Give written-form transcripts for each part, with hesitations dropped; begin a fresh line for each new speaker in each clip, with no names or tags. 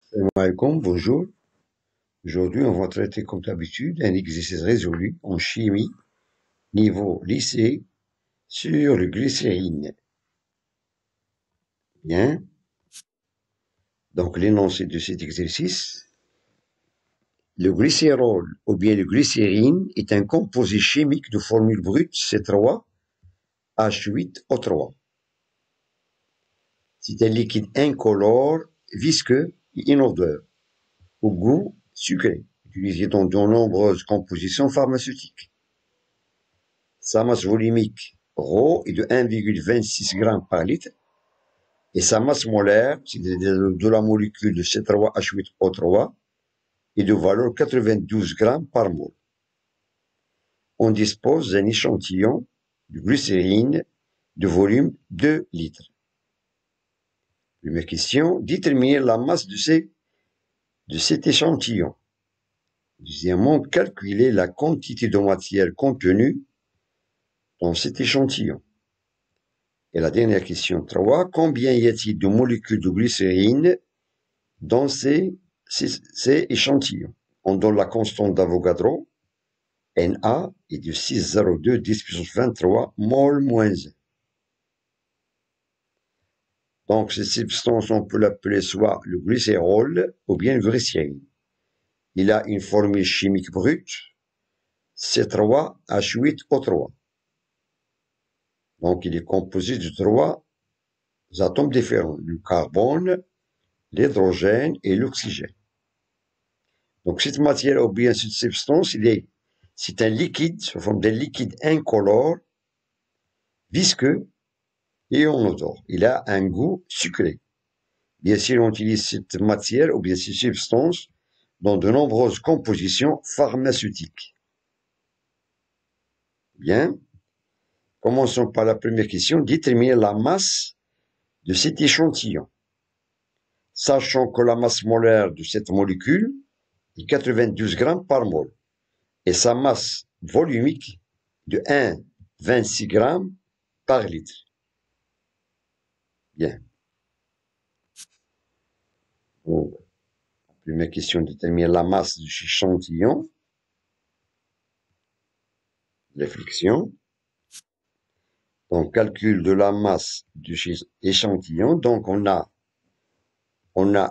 Salam alaikum, bonjour. Aujourd'hui, on va traiter comme d'habitude un exercice résolu en chimie, niveau lycée, sur le glycérine. Bien. Donc, l'énoncé de cet exercice. Le glycérol ou bien le glycérine est un composé chimique de formule brute C3H8O3. C'est un liquide incolore, visqueux et inodore, au goût sucré, utilisé dans de nombreuses compositions pharmaceutiques. Sa masse volumique ρ est de 1,26 g par litre et sa masse molaire, c'est-à-dire de la molécule de C3H8O3, est de valeur 92 g par mol. On dispose d'un échantillon de glycérine de volume 2 litres. Première question, déterminer la masse de cet échantillon. Deuxièmement, calculer la quantité de matière contenue dans cet échantillon. Et la dernière question 3, combien y a-t-il de molécules de glycérine dans ces échantillons? On donne la constante d'Avogadro, Na, est de 6,02 10 puissance 23 mol moins 1. Donc, cette substance, on peut l'appeler soit le glycérol ou bien le glycérine. Il a une formule chimique brute, C3H8O3. Donc, il est composé de 3 atomes différents, le carbone, l'hydrogène et l'oxygène. Donc, cette matière ou bien cette substance, c'est un liquide, sous forme d'un liquide incolore, visqueux et inodore. Il a un goût sucré. Bien sûr, on utilise cette matière ou bien cette substance dans de nombreuses compositions pharmaceutiques. Bien. Commençons par la première question. Déterminer la masse de cet échantillon. Sachant que la masse molaire de cette molécule est 92 g par mol et sa masse volumique de 1,26 g par litre. Bien. Donc, première question, déterminer la masse du échantillon. Réflexion. Donc, calcul de la masse du échantillon. Donc, on a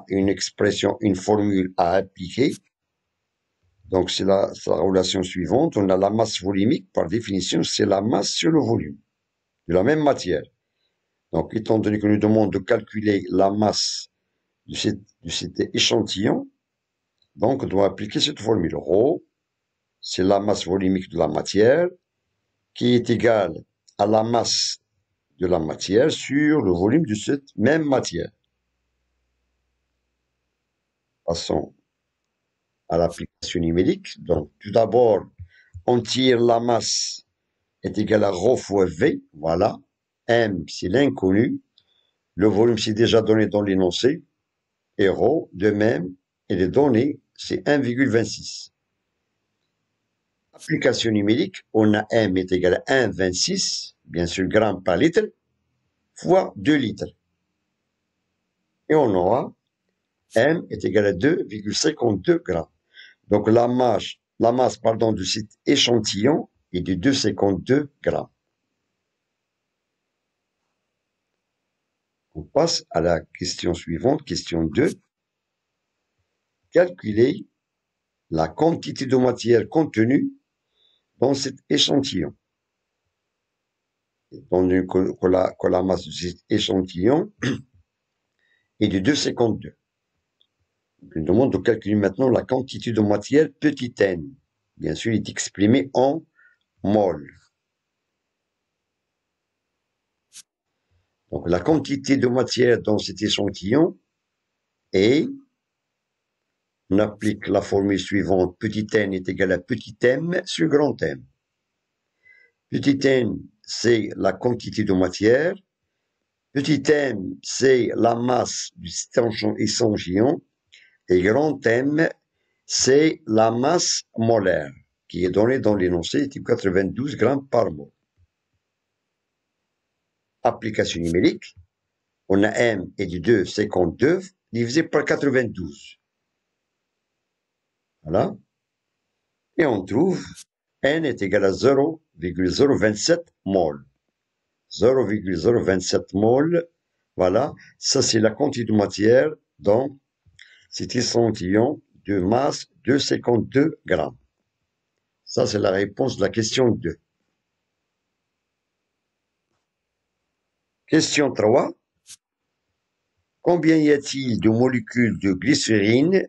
une expression, une formule à appliquer. Donc, c'est la relation suivante. On a la masse volumique, par définition, c'est la masse sur le volume de la même matière. Donc, étant donné que nous demandons de calculer la masse de cet échantillon, donc on doit appliquer cette formule. Rho, c'est la masse volumique de la matière, qui est égale à la masse de la matière sur le volume de cette même matière. Passons à l'application numérique. Donc, tout d'abord, on tire la masse est égale à ρ fois V. Voilà. M, c'est l'inconnu. Le volume, c'est déjà donné dans l'énoncé. Et ρ, de même, et les données, c'est 1,26. Application numérique, on a M est égal à 1,26, bien sûr, grammes par litre, fois 2 litres. Et on aura M est égal à 2,52 grammes. Donc, la masse de cet échantillon est de 2,52 grammes. On passe à la question suivante, question 2. Calculer la quantité de matière contenue dans cet échantillon. Étant donné que la masse de cet échantillon est de 2,52. Je demande de calculer maintenant la quantité de matière petit n. Bien sûr, il est exprimé en mol. Donc, la quantité de matière dans cet échantillon est, on applique la formule suivante, petit n est égal à petit m sur grand M. Petit n, c'est la quantité de matière. Petit m, c'est la masse du échantillon. Et grand M, c'est la masse molaire, qui est donnée dans l'énoncé, type 92 grammes par mol. Application numérique, on a M est de 2,52, divisé par 92. Voilà. Et on trouve N est égal à 0,027 mol. 0,027 mol. Voilà. Ça, c'est la quantité de matière dans cet échantillon de masse de 52 grammes. Ça, c'est la réponse de la question 2. Question 3. Combien y a-t-il de molécules de glycérine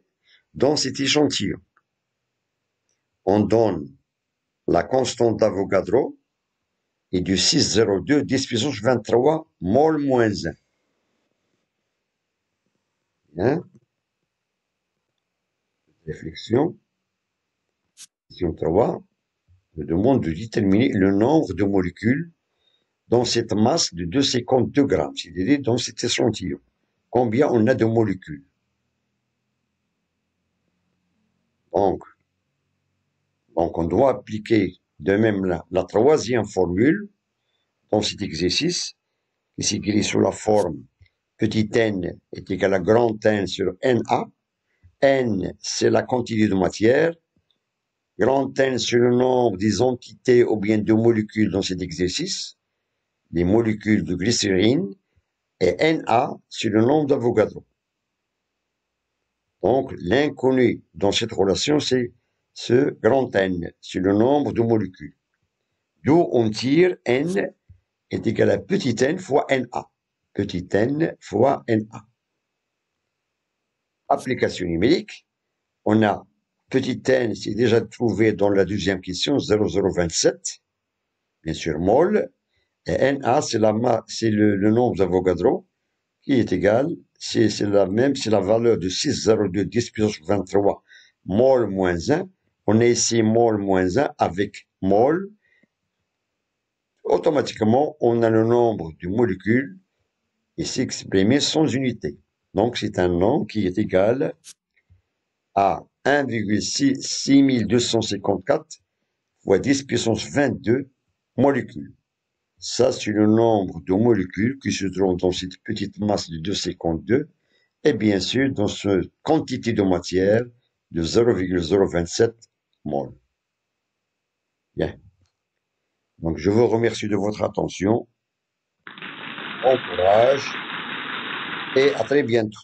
dans cet échantillon? On donne la constante d'Avogadro est de 6,02 10 puissance 23 mol moins 1. Hein? Réflexion. Question 3. Je demande de déterminer le nombre de molécules dans cette masse de 2,52 grammes, c'est-à-dire dans cet échantillon. Combien on a de molécules? Donc on doit appliquer de même la troisième formule dans cet exercice, qui s'écrit sous la forme petit n est égal à grand N sur Na. N, c'est la quantité de matière. Grand N, c'est le nombre des entités ou bien de molécules dans cet exercice, les molécules de glycérine. Et Na, c'est le nombre d'Avogadro. Donc, l'inconnu dans cette relation, c'est ce grand N, c'est le nombre de molécules. D'où on tire N est égal à petit n fois Na. Petit n fois Na. Application numérique, on a petit n, c'est déjà trouvé dans la deuxième question, 0,027, bien sûr, mol. Et Na, c'est le nombre d'Avogadro, qui est égal, c'est la valeur de 6,02 10 puissance 23 mol moins 1. On a ici mol moins 1 avec mol. Automatiquement, on a le nombre de molécules ici exprimé sans unité. Donc, c'est un nombre qui est égal à 1,6254 fois 10 puissance 22 molécules. Ça, c'est le nombre de molécules qui se trouvent dans cette petite masse de 2,52 et bien sûr dans cette quantité de matière de 0,027 mol. Bien. Donc, je vous remercie de votre attention. Bon courage et à très bientôt.